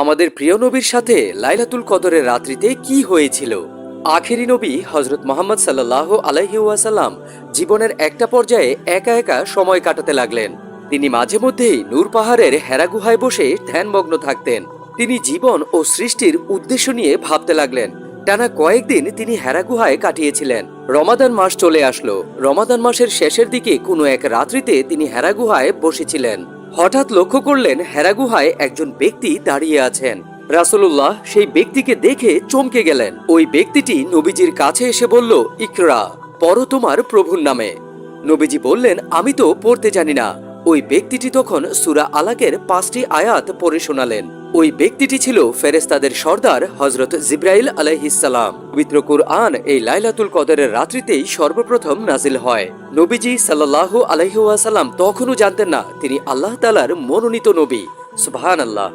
আমাদের প্রিয় নবীর সাথে লাইলাতুল কদরের রাত্রিতে কি হয়েছিল? আখেরি নবী হজরত মোহাম্মদ সাল্লাল্লাহু আলাইহি ওয়াসাল্লাম জীবনের একটা পর্যায়ে একা একা সময় কাটাতে লাগলেন। তিনি মাঝে মধ্যেই নূর পাহাড়ের হেরা গুহায় বসে ধ্যানমগ্ন থাকতেন। তিনি জীবন ও সৃষ্টির উদ্দেশ্য নিয়ে ভাবতে লাগলেন। টানা কয়েকদিন তিনি হেরা গুহায় কাটিয়েছিলেন। রমাদান মাস চলে আসলো। রমাদান মাসের শেষের দিকে কোনো এক রাত্রিতে তিনি হেরা গুহায় বসেছিলেন। হঠাৎ লক্ষ্য করলেন হেরা গুহায় একজন ব্যক্তি দাঁড়িয়ে আছেন। রাসূলুল্লাহ সেই ব্যক্তিকে দেখে চমকে গেলেন। ওই ব্যক্তিটি নবীজির কাছে এসে বলল, ইকরা, পড়ো তোমার প্রভুর নামে। নবীজি বললেন, আমি তো পড়তে জানি না। ওই ব্যক্তিটি তখন সূরা আলাকের 5টি আয়াত পড়ে শোনালেন। ওই ব্যক্তিটি ছিল ফেরেশতাদের সর্দার হযরত জিবরাইল আলাইহিস সালাম। পবিত্র কুরআন এই লাইলাতুল কদরের রাত্রিতেই সর্বপ্রথম নাজিল হয়। নবীজি সাল্লাল্লাহু আলাইহি ওয়াসাল্লাম তখনও জানতেন না তিনি আল্লাহ তাআলার মনোনীত নবী। সুবহানাল্লাহ।